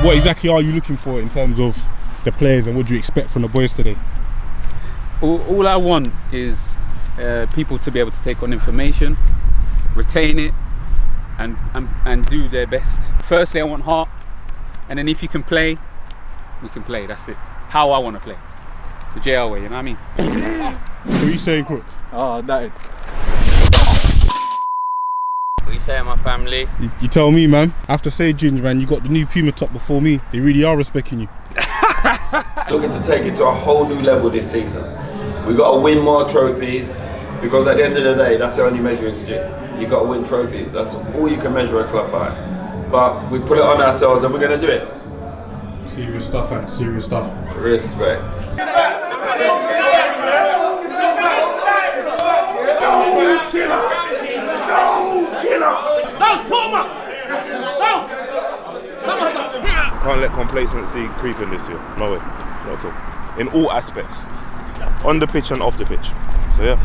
What exactly are you looking for in terms of the players, and what do you expect from the boys today? All I want is people to be able to take on information, retain it, and do their best. Firstly, I want heart, and then if you can play, we can play. That's it. How I want to play, the JL way. You know what I mean? So what are you saying, Crook? Oh, nothing. What you saying, my family? You tell me, man. I have to say, Ginge, man, you got the new Puma top before me. They really are respecting you. Looking to take it to a whole new level this season. We got to win more trophies, because at the end of the day, that's the only measuring stick. You got to win trophies. That's all you can measure a club by. But we put it on ourselves, and we're going to do it. Serious stuff, man. Serious stuff. Respect. Can't let complacency creep in this year. No way, not at all. In all aspects, on the pitch and off the pitch. So yeah,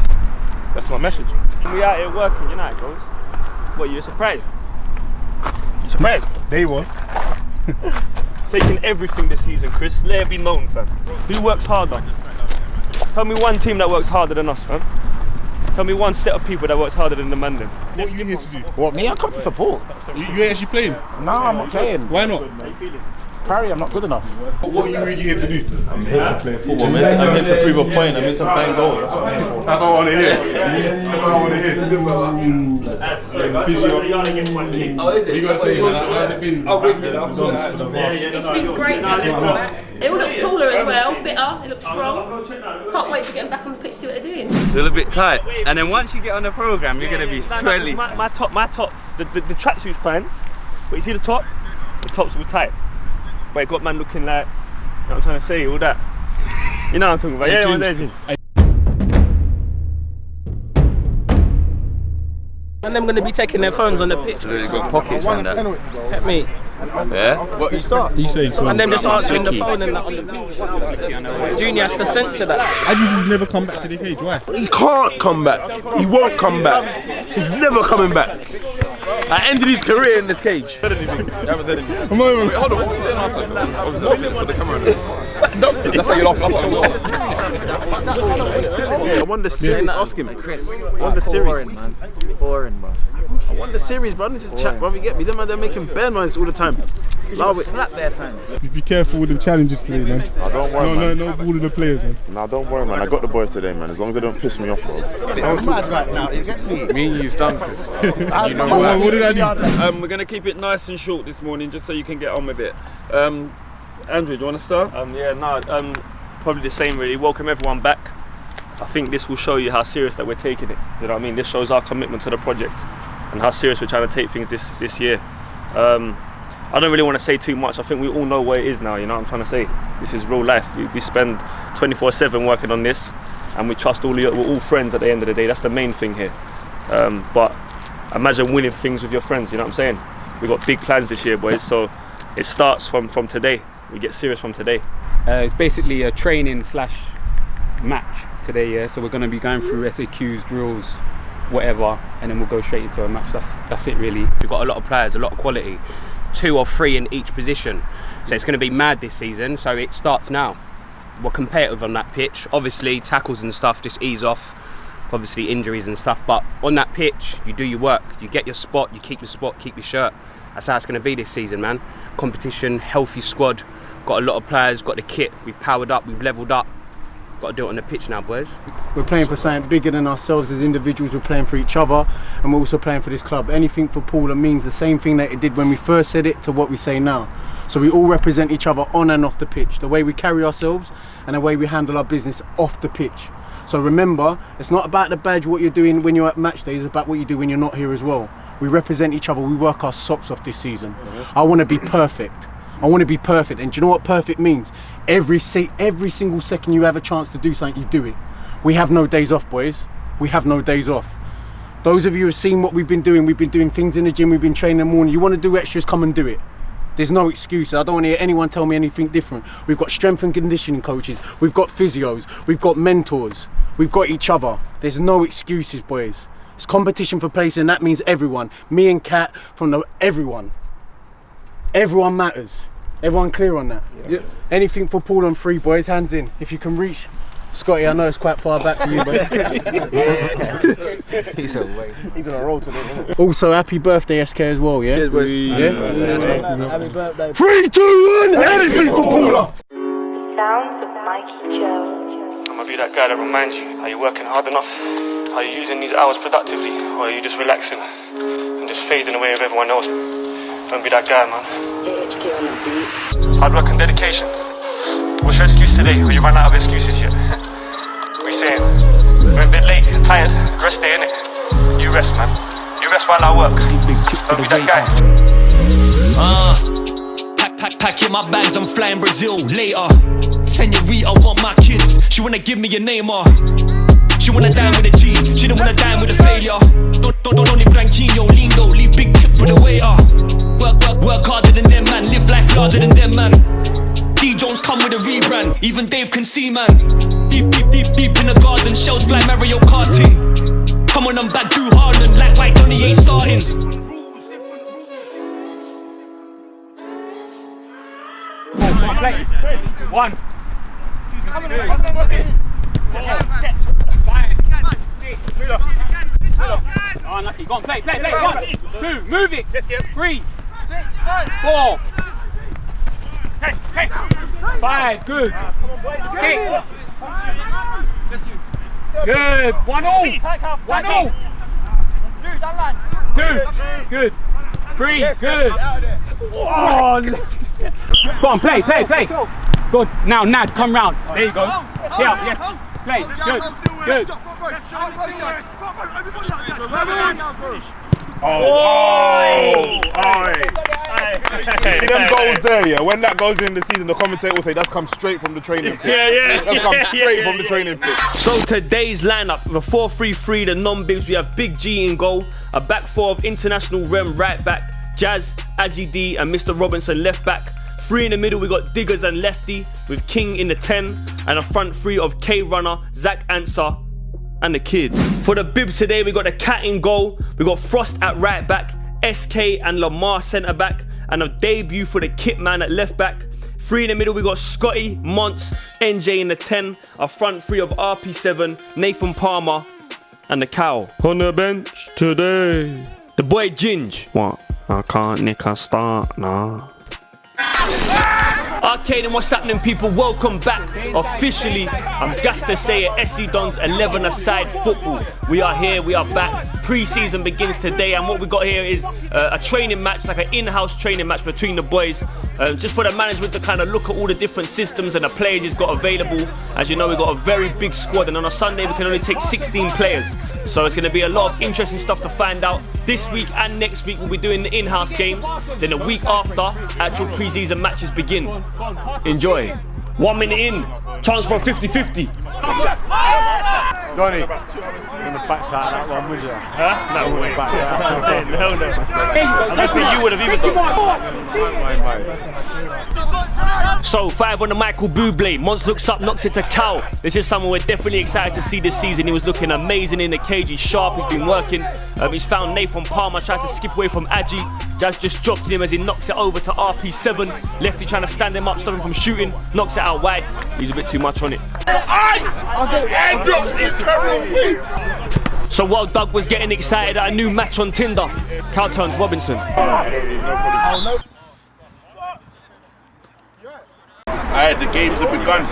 that's my message. We out here working, you know how it goes. What, you surprised? You surprised? They won. Taking everything this season, Chris. Let it be known, fam. Who works harder? Tell me one team that works harder than us, fam. Tell me one set of people that works harder than the man then. What are you here to do? What, me? I come to support. You ain't actually playing? No, I'm not playing. Why not? Parry, I'm not good enough. What are you really here to do? I'm here to play football, man. I'm here to prove a point. I'm here to bang goals. That's what I'm here for. That's all I want to hear. That's all I want to hear. Physio. Oh, is it? You got to say, man, how's it been? Oh, wicked. DØNS for the last... It's been great to have them back. They all look taller as well, fitter, they look strong. Can't wait to get them back on the pitch to see what they're doing. It's a little bit tight. And then once you get on the programme, you're going to be swelly. My top, the tracksuit's fine, but you see the top's all tight. But it got man looking like, you know what I'm trying to say, all that. You know what I'm talking about, yeah, And them going to be taking their phones on the pitch. They've got pockets and that. Get me. Yeah? What, you start? He's saying so. And them just answering the phone and that on the beach. Junior has to censor that. How do you never come back to the cage? Why? He can't come back. He won't come back. He's never coming back. I ended his career in this cage. I haven't said anything. Come on, Wait, hold on, what were you saying last time? Obviously, for the camera. That's how you laugh last time. I won the series, ask him. Chris, I won the series. man. Boring, bro. I won the series, bro. I need to chat, bro. You get me? They're making bare noise all the time. Slap their times. Be careful with the challenges today, man. Nah, don't worry, man. No bullying the players, man. Nah, don't worry, man. I got the boys today, man. As long as they don't piss me off, bro. I'm mad right now, you get me? Me and you've done, Chris. You know What did I do? We're going to keep it nice and short this morning, just so you can get on with it. Andrew, do you want to start? Probably the same really. Welcome everyone back. I think this will show you how serious that we're taking it. You know what I mean? This shows our commitment to the project and how serious we're trying to take things this year. I don't really want to say too much. I think we all know where it is now, you know what I'm trying to say? This is real life. We spend 24/7 working on this, and we trust we're all friends at the end of the day. That's the main thing here. But imagine winning things with your friends, you know what I'm saying? We've got big plans this year, boys, so it starts from today. We get serious from today. It's basically a training / match today, yeah. So we're going to be going through SAQs, drills, whatever, and then we'll go straight into a match. That's it, really. We've got a lot of players, a lot of quality, 2 or 3 in each position. So it's going to be mad this season. So it starts now. We're competitive on that pitch. Obviously, tackles and stuff just ease off. Obviously, injuries and stuff. But on that pitch, you do your work. You get your spot. You keep your spot. Keep your shirt. That's how it's going to be this season, man. Competition, healthy squad. Got a lot of players. Got the kit. We've powered up. We've levelled up. Got to do it on the pitch now, boys. We're playing for something bigger than ourselves as individuals. We're playing for each other, and we're also playing for this club. Anything for Paula means the same thing that it did when we first said it to what we say now. So we all represent each other on and off the pitch, the way we carry ourselves and the way we handle our business off the pitch. So remember, it's not about the badge, what you're doing when you're at match day, it's about what you do when you're not here as well. We represent each other, we work our socks off this season. I want to be perfect. I want to be perfect, and do you know what perfect means? Every single second you have a chance to do something, you do it. We have no days off, boys. We have no days off. Those of you who have seen what we've been doing things in the gym, we've been training in the morning. You want to do extras, come and do it. There's no excuses. I don't want to hear anyone tell me anything different. We've got strength and conditioning coaches. We've got physios. We've got mentors. We've got each other. There's no excuses, boys. It's competition for place, and that means everyone. Me and Kat, everyone. Everyone matters. Everyone clear on that? Yeah. Anything for Paul on 3, boys, hands in. If you can reach. Scotty, I know it's quite far back for you, but He's on a roll today, isn't he? also happy birthday, SK, as well, yeah? Cheers, boys. Yeah? Happy birthday. 3, 2, 1, anything for Paula! Sounds of Mikey Joe. I'm gonna be that guy that reminds you, are you working hard enough? Are you using these hours productively? Or are you just relaxing and just fading away with everyone else? Don't be that guy, man. Hard work and dedication. What's your excuse today? Or you ran out of excuses yet? What are you saying? We're a bit late, tired, rest day, innit? You rest, man. You rest while I work. Don't be that guy. Packing my bags, I'm flying Brazil later. Senorita want my kids, she wanna give me a name, she wanna dine with a G, she don't wanna dine with a failure. Don't need branquinho, lindo, leave big tip for the waiter. Work harder than them, man, live life larger than them, man. D Jones come with a rebrand, even Dave can see, man. Deep in the garden, shells fly Mario Karting. Come on, I'm back to Harlan, like White Donny ain't starting. Play. 1. 2. 5. 6. Unlucky. Go on, play. 1, 2. Move it. 3. 4. 5. Good. 6. Good. 1 all. 1 all. 2. Good. 3. Good. Oh. Go on, play. Good. Now, Nad, come round. There you go. Yeah, yes. Play. Good. See them goals there, yeah? When that goes in the season, the commentator will say that's come straight from the training pitch. That's come straight from the training pitch. So today's lineup, with a 4-3-3, the non-bibs, we have Big G in goal, a back 4 of international Rem right back, Jazz, Aji D and Mr. Robinson left back. 3 in the middle, we got Diggers and Lefty, with King in the 10, and a front 3 of K Runner, Zach Answer, and the Kid. For the bibs today, we got the Cat in goal, we got Frost at right back, SK and Lamar centre back, and a debut for the Kit Man at left back. 3 in the middle, we got Scotty, Monts, NJ in the 10, a front 3 of RP7, Nathan Palmer, and the Cow. On the bench today, the boy Ginge. What? I can't nick a start, nah. Okay, then what's happening, people? Welcome back. Officially, I'm gassed to say it, SC Dons 11-a-side football. We are here, we are back. Pre-season begins today, and what we got here is a training match, like an in-house training match between the boys, just for the management to kind of look at all the different systems and the players he's got available. As you know, we've got a very big squad, and on a Sunday we can only take 16 players. So it's going to be a lot of interesting stuff to find out. This week and next week we'll be doing the in-house games. Then a week after, actual pre-season matches begin. Enjoy. 1 minute in, chance for a 50-50. Donny, you wouldn't have backed out that one, would you? Huh? No, You wouldn't have backed out that one. Hell no. I don't think you would have either though. So 5 on the Michael Bublé. Mons looks up, knocks it to Cal. This is someone we're definitely excited to see this season. He was looking amazing in the cage. He's sharp, he's been working. He's found Nathan Palmer, tries to skip away from Aji. Jazz just dropped him as he knocks it over to RP7. Lefty trying to stand him up, stop him from shooting. Knocks it out wide. He's a bit too much on it. So while Doug was getting excited at a new match on Tinder, Cal turns Robinson. Alright, the games have begun.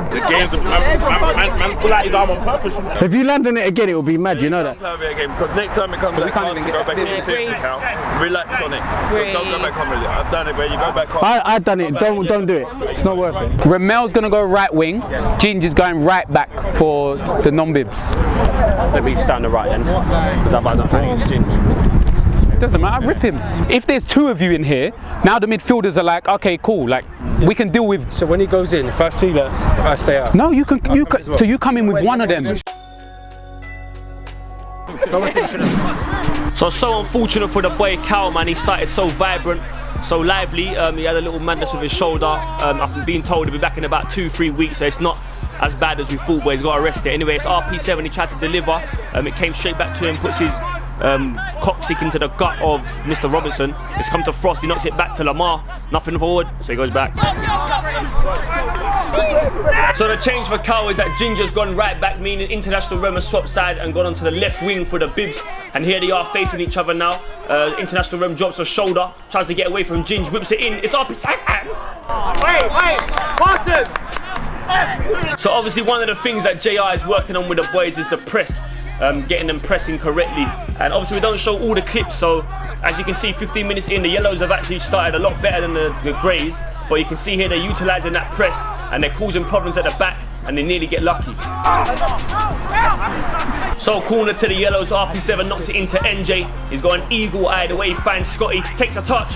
The games have begun. Man pull out his arm on purpose. If you land on it again, it will be mad, you know that? Play again, because next time it comes back, can't even go back in safety count. Relax on it. Don't go back home with it. I've done it where you go back home. I've done it. Don't do it. It's not worth it. Ramel's going to go right wing. Ginger's going right back for the non-bibs. Let me stand the right end, because otherwise I'm playing against Ginger. Doesn't matter, rip him. If there's 2 of you in here, now the midfielders are like, okay, cool, like we can deal with. So when he goes in, if I see that, I stay out. No, you can. So you come in with one of them. So unfortunate for the boy Cal, man. He started so vibrant, so lively. He had a little madness with his shoulder. I've been told he'll be back in about 2-3 weeks, so it's not as bad as we thought, but he's got arrested. Anyway, it's RP7, he tried to deliver. It came straight back to him, puts his Cocksick into the gut of Mr. Robinson. It's come to Frost, he knocks it back to Lamar. Nothing forward, so he goes back. So the change for Cal is that Ginger's gone right back, meaning International Rem has swapped side and gone onto the left wing for the Bibs. And here they are facing each other now. International Rem drops a shoulder, tries to get away from Ginge, whips it in. It's up, it's wait, pass it! So obviously one of the things that JR is working on with the boys is the press. Getting them pressing correctly, and obviously we don't show all the clips, so as you can see 15 minutes in, the yellows have actually started a lot better than the greys, but you can see here they're utilising that press and they're causing problems at the back and they nearly get lucky. So corner to the yellows, RP7 knocks it into NJ, he's got an eagle eye the way he finds Scotty, takes a touch.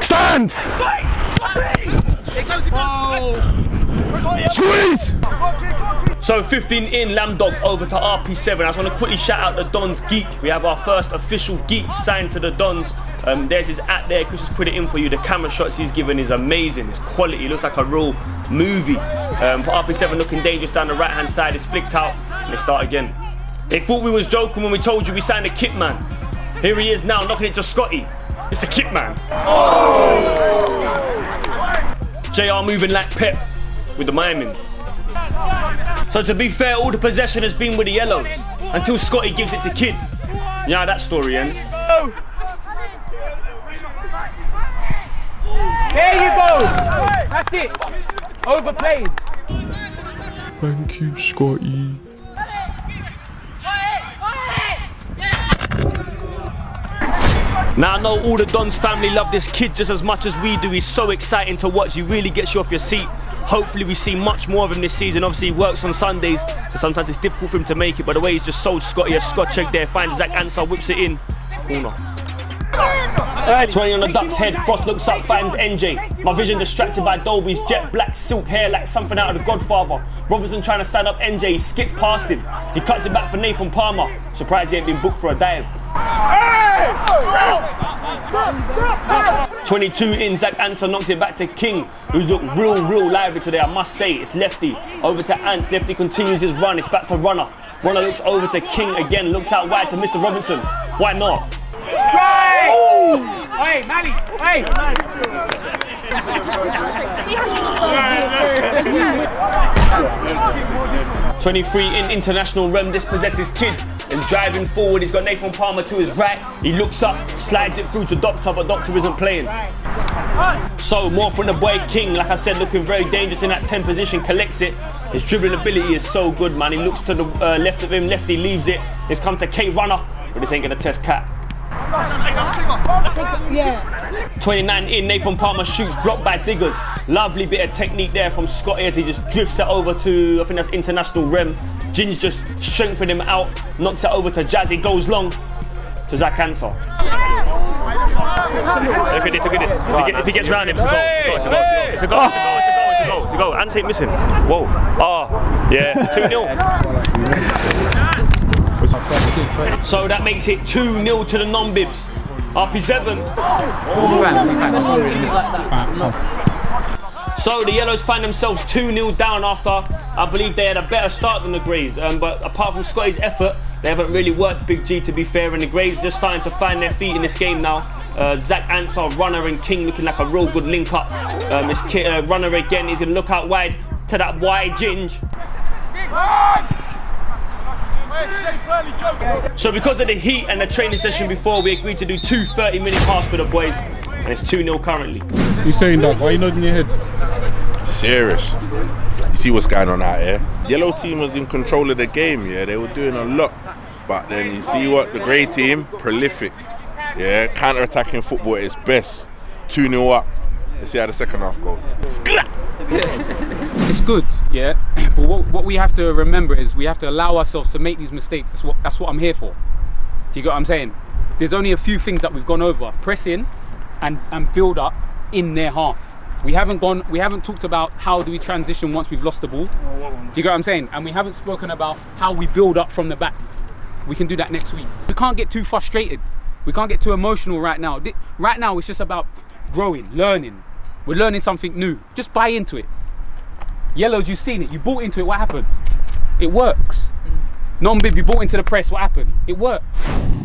Stand! Squeeze! So 15 in, Lamdog over to RP7. I just want to quickly shout out the Dons Geek. We have our first official geek signed to the Dons. There's his at there, Chris just put it in for you. The camera shots he's given is amazing. It's quality, it looks like a real movie. For RP7 looking dangerous down the right hand side, it's flicked out and they start again. They thought we was joking when we told you we signed a kit man. Here he is now, knocking it to Scotty. It's the kit man. JR moving like Pep with the miming. So to be fair, all the possession has been with the yellows until Scotty gives it to Kid. Yeah, that story ends. There you go. That's it. Overplayed. Thank you, Scotty. Now I know all the Dons family love this kid just as much as we do. He's so exciting to watch, he really gets you off your seat. Hopefully we see much more of him this season. Obviously he works on Sundays, so sometimes it's difficult for him to make it, but the way he's just sold Scotty a scotch egg there, finds Zach Ansar, whips it in. It's a corner. 20 on the duck's head, Frost looks up, finds NJ. My vision distracted by Dolby's jet black silk hair like something out of The Godfather. Robinson trying to stand up NJ, he skips past him. He cuts it back for Nathan Palmer. Surprised he ain't been booked for a dive. 22 in, Zach Ansar knocks it back to King, who's looked real lively today, I must say. It's Lefty, over to Ants, Lefty continues his run, it's back to Runner. Runner looks over to King again, looks out wide to Mr. Robinson. Why not? Hey, Manny, hey! 23 in, International Rem dispossesses Kid. And driving forward, he's got Nathan Palmer to his right. He looks up, slides it through to Doctor, but Doctor isn't playing. So more from the boy King, like I said, looking very dangerous in that 10 position, collects it. His dribbling ability is so good, man. He looks to the left of him, Lefty leaves it. It's come to K Runner, but this ain't gonna test Cat. 29 in, Nathan Palmer shoots, blocked by Diggers. Lovely bit of technique there from Scotty as he just drifts it over to, I think that's International Rem. Ginge just strengthened him out, knocks it over to Jazz, it goes long to Zach Ansar. Look at this, look at this. If he gets round him, it's a goal. It's a goal, it's a goal, it's a goal, it's a goal, it's a goal, it's a goal. Ants ain't missing. Whoa. Oh, yeah, 2-0. So that makes it 2-0 to the non-bibs. RP7. So the yellows find themselves 2-0 down after, I believe they had a better start than the greys. But apart from Scotty's effort, they haven't really worked Big G, to be fair, and the greys just starting to find their feet in this game now. Zach Ansar, Runner and King looking like a real good link up. It's Runner again, he's gonna look out wide to that wide Ginge. So because of the heat and the training session before, we agreed to do 2 30-minute halves for the boys, and it's 2-0 currently. You saying that? Why are you nodding your head? Serious. You see what's going on out here? Yellow team was in control of the game, yeah, they were doing a lot. But then you see what, the grey team, prolific. Yeah, counter-attacking football at its best. 2-0 up. Let's see how the second half goes. It's good, yeah, but what we have to remember is we have to allow ourselves to make these mistakes. That's what I'm here for. Do you get what I'm saying? There's only a few things that we've gone over. Press in and build up in their half. We haven't talked about how do we transition once we've lost the ball. Do you get what I'm saying? And we haven't spoken about how we build up from the back. We can do that next week. We can't get too frustrated. We can't get too emotional right now. Right now it's just about growing, learning. We're learning something new. Just buy into it. Yellows, you've seen it. You bought into it. What happened? It works. Non-bib, you bought into the press, what happened? It worked.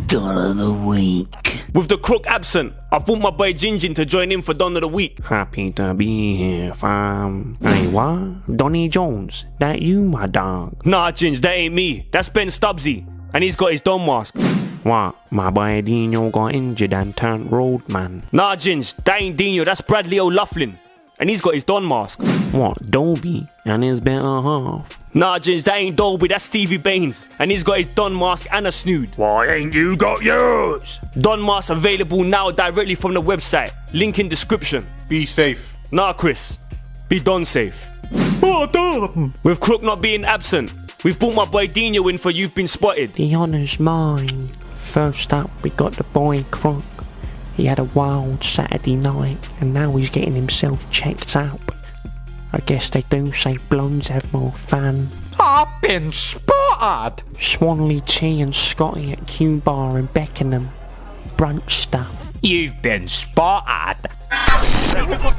Don of the Week. With the crook absent, I've brought my boy Gingy to join in for Don of the Week. Happy to be here, fam. Hey, what? Donny Jones, that you, my dog? Nah, Ginge, that ain't me. That's Ben Strapzy, and he's got his Don mask. What? My boy Dino got injured and turned roadman. Nah, Ginge, that ain't Dino, that's Bradley O'Loughlin, and he's got his Don mask. What? Dolby and his better half? Nah, Ginge, that ain't Dolby, that's Stevie Baines, and he's got his Don mask and a snood. Why ain't you got yours? Don mask available now directly from the website. Link in description. Be safe. Nah, Chris. Be Don safe. With Crook not being absent, we've brought my boy Dino in for You've Been Spotted. The honour's mine. First up, we got the boy Crook. He had a wild Saturday night and now he's getting himself checked out. I guess they do say blondes have more fun. I've been spotted! Swanley T and Scotty at Q Bar in Beckenham. Brunch stuff. You've been spotted!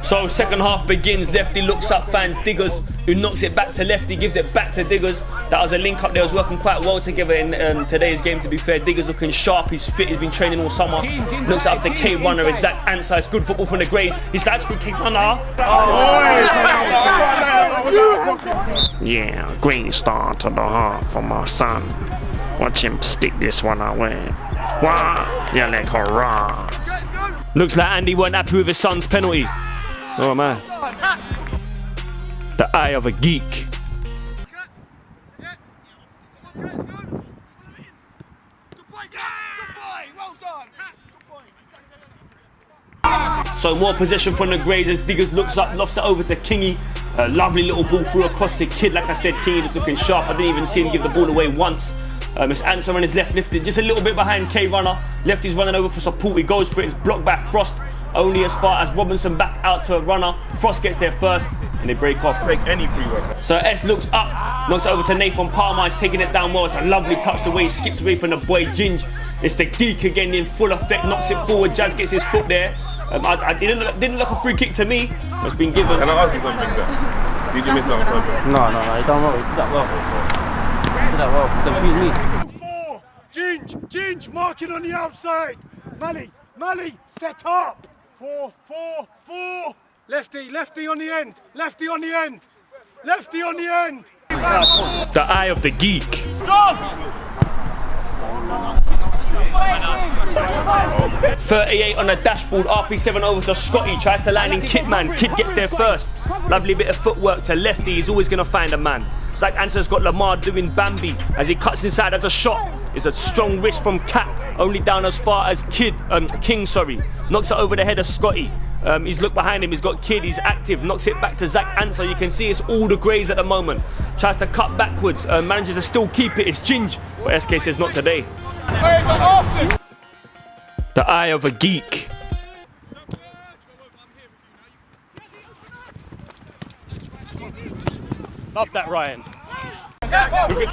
So second half begins, Lefty looks up, fans Diggers, who knocks it back to Lefty, gives it back to Diggers. That was a link up there, was working quite well together in today's game, to be fair. Diggers looking sharp, he's fit, he's been training all summer. Looks up to K Runner, it's Zach Answer, it's good football from the Greys. He slides through K Runner. Yeah, great start to the half for my son. Watch him stick this one away. Wow, yeah, like hurrah. Looks like Andy weren't happy with his son's penalty. Oh man. The eye of a geek. So more possession from the Greys as Diggers looks up, lofts it over to Kingy. A lovely little ball through across to Kid. Like I said, Kingy just looking sharp. I didn't even see him give the ball away once. His answer on his left lifted just a little bit behind K Runner. Lefty's running over for support. He goes for it. It's blocked by Frost. Only as far as Robinson back out to a runner. Frost gets there first and they break off. Take any pre-workout. So S looks up, knocks it over to Nathan Palmer. He's taking it down well. It's a lovely touch the way he skips away from the boy Ginge. It's the geek again in full effect. Knocks it forward. Jazz gets his foot there. I didn't look a free kick to me. It's been given. Can I ask you something, Zach? Did you miss that on purpose? No, he done well. He did that well. Confuse me. Ginge, marking on the outside. Mally, set up. 4. Lefty on the end. Lefty on the end. The eye of the geek. 38 on the dashboard, RP7 over to Scotty, tries to line in Kitman, Kid gets there first. Lovely bit of footwork to Lefty, he's always going to find a man. Zach Answer's got Lamar doing Bambi as he cuts inside as a shot. It's a strong wrist from Cap, only down as far as King, knocks it over the head of Scotty. He's looked behind him, he's got Kid, he's active, knocks it back to Zach Answer. You can see it's all the Greys at the moment. Tries to cut backwards, manages to still keep it, it's Ginge, but SK says not today. The eye of a geek. Love that, Ryan.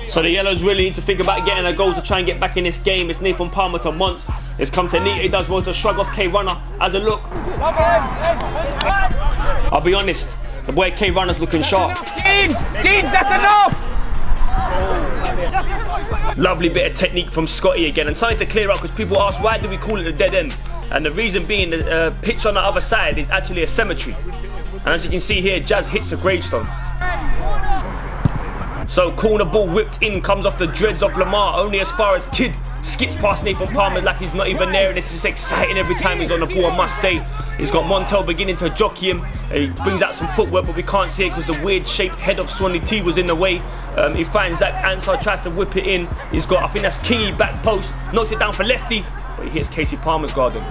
So the Yellows really need to think about getting a goal to try and get back in this game. It's Nathan Palmer to Monts. It's come to Nita, he does well to shrug off K Runner as a look. I'll be honest, the boy K Runner's looking sharp. Dean, that's enough! Lovely bit of technique from Scotty again, and something to clear up because people ask why do we call it a dead end, and the reason being the pitch on the other side is actually a cemetery, and as you can see here, Jazz hits a gravestone. So corner ball whipped in, comes off the dreads of Lamar, only as far as Kid skips past Nathan Palmer like he's not even there, and it's just exciting every time he's on the ball, I must say. He's got Montel beginning to jockey him. He brings out some footwork, but we can't see it because the weird shaped head of Swanley T was in the way. He finds Zach Ansar, tries to whip it in. He's got, I think that's Kingy back post, knocks it down for Lefty, but he hits Casey Palmer's garden.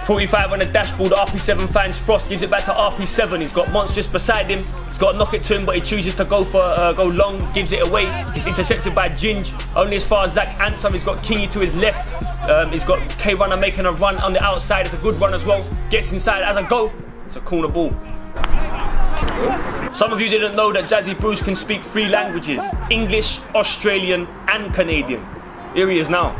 45 on the dashboard, RP7 finds Frost, gives it back to RP7. He's got Monts just beside him. He's got to knock it to him, but he chooses to go long, gives it away. He's intercepted by Ginge, only as far as Zach Answer. He's got Kingy to his left. He's got K Runner making a run on the outside. It's a good run as well. Gets inside as a go. It's a corner ball. Some of you didn't know that Jazzy Bruce can speak 3 languages: English, Australian, and Canadian. Here he is now.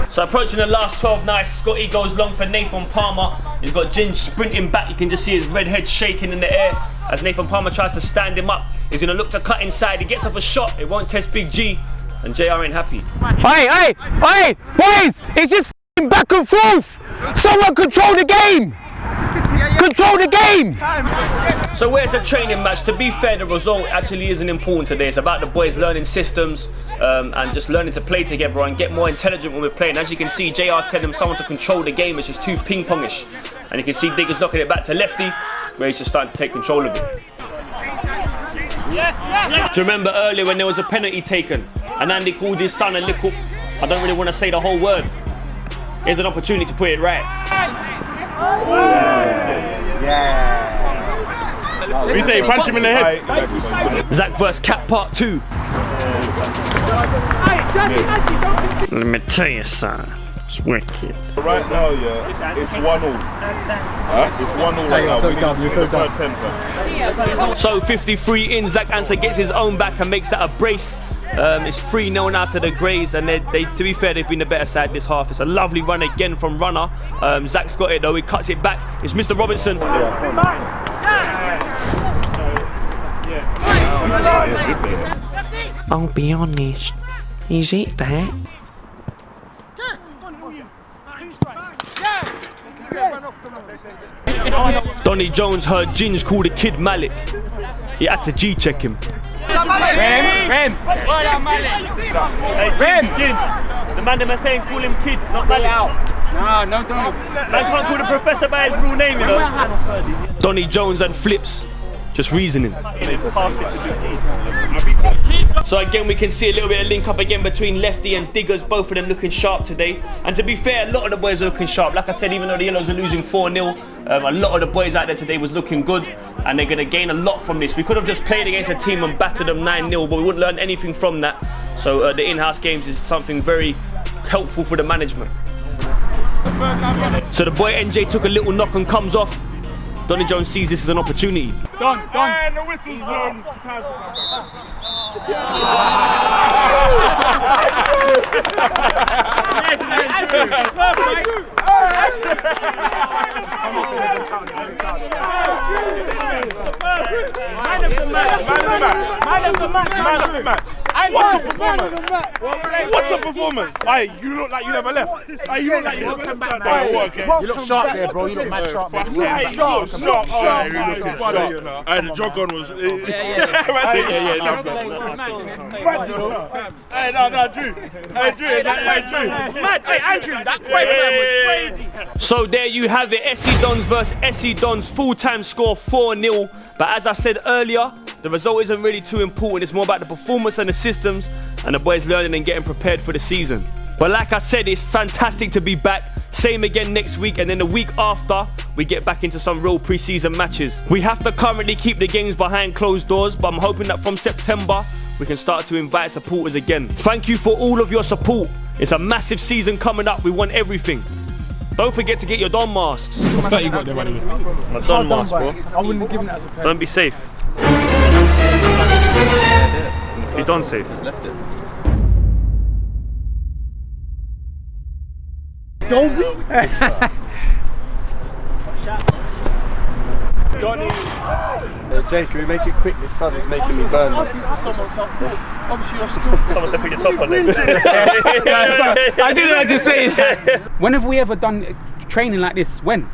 So approaching the last 12 nice, Scotty goes long for Nathan Palmer. He's got Ginge sprinting back, you can just see his red head shaking in the air. as Nathan Palmer tries to stand him up. He's going to look to cut inside. He gets off a shot. It won't test Big G, and JR ain't happy. Hey, boys! It's just back and forth! Someone control the game! Control the game! So where's the training match? To be fair, the result actually isn't important today. It's about the boys learning systems and just learning to play together and get more intelligent when we're playing. As you can see, JR's telling someone to control the game. It's just too ping-pongish. And you can see Digger's knocking it back to Lefty, where he's just starting to take control of it. Do you remember earlier when there was a penalty taken and Andy called his son a little... I don't really want to say the whole word. Here's an opportunity to put it right. We say punch him in the head. Zach vs. Cat Part 2. Let me tell you, son. It's wicked. Right now, yeah, it's 1-all. It's 1-all right now. So 53 in, Zach Anser gets his own back and makes that a brace. It's 3-0 now to the Greys, and they, to be fair, they've been the better side this half. It's a lovely run again from Runner. Zach's got it though, he cuts it back. It's Mr. Robinson. I'll be honest. Is it that? Donny Jones heard Ginge call the kid Malik. He had to G-check him. Rem! Hey, Ginge! The man them are saying call him kid, not Malik. No, don't. Man can't call the professor by his real name, you know. Donny Jones and Flips, just reasoning. So again, we can see a little bit of link up again between Lefty and Diggers, both of them looking sharp today. And to be fair, a lot of the boys are looking sharp. Like I said, even though the Yellows are losing 4-0, a lot of the boys out there today was looking good, and they're going to gain a lot from this. We could have just played against a team and battered them 9-0, but we wouldn't learn anything from that. So the in-house games is something very helpful for the management. So the boy NJ took a little knock and comes off. Donny Jones sees this as an opportunity. Done. And the whistle's blown. What's a performance? Aye, you look like you never left. Aye, you look like you never left. You look sharp there, bro. You look mad sharp. Sharp. And the jog on was. Hey, no, Drew. Hey, Drew. Mad. Hey, Andrew, that break time was crazy. So there you have it, SE Dons versus SE Dons, full-time score 4-0. But as I said earlier, the result isn't really too important. It's more about the performance and the systems and the boys learning and getting prepared for the season. But like I said, it's fantastic to be back. Same again next week, and then the week after, we get back into some real pre-season matches. We have to currently keep the games behind closed doors, but I'm hoping that from September, we can start to invite supporters again. Thank you for all of your support. It's a massive season coming up. We want everything. Don't forget to get your Don masks. What's that you got there, buddy? My Don mask, bro. I wouldn't have given that as a pen. Don't be safe. You Don safe. Left it. Dolby? Donny. Jay, can we make it quick? The sun is making me burn. Someone said put your top on it. I didn't just say that. When have we ever done training like this? When?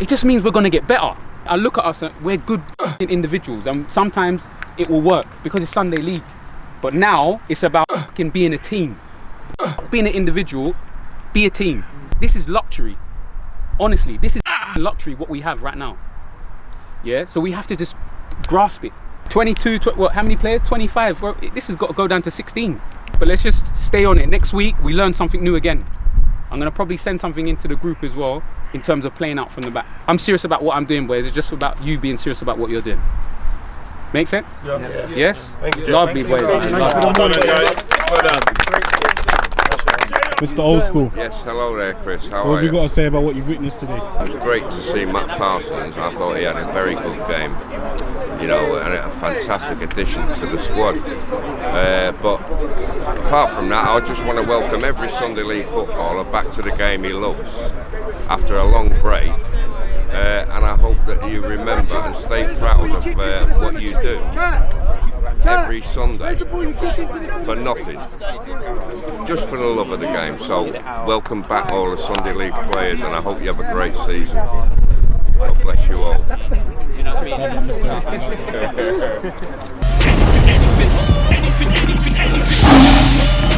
It just means we're going to get better. I look at us, we're good individuals, and sometimes it will work because it's Sunday League. But now it's about being a team. Being an individual, be a team. This is luxury. Honestly, this is luxury what we have right now. Yeah, so we have to just grasp it. 22, how many players? 25. Bro, this has got to go down to 16. But let's just stay on it. Next week, we learn something new again. I'm going to probably send something into the group as well in terms of playing out from the back. I'm serious about what I'm doing, boys. It's just about you being serious about what you're doing. Make sense? Yeah. Yes? Thank you, Lovely, boys. Well done. Mr. Old School. Yes, hello there, Chris. How What are have you got to say about what you've witnessed today? It was great to see Matt Parsons. I thought he had a very good game, you know, and a fantastic addition to the squad. But apart from that, I just want to welcome every Sunday League footballer back to the game he loves after a long break. and I hope that you remember and stay proud of what you do every Sunday for nothing, just for the love of the game. So welcome back all the Sunday League players, and I hope you have a great season. God bless you all. Anything.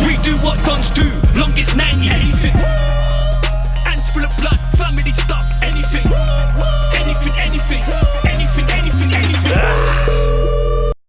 We do what DONS do, longest 90. Anything.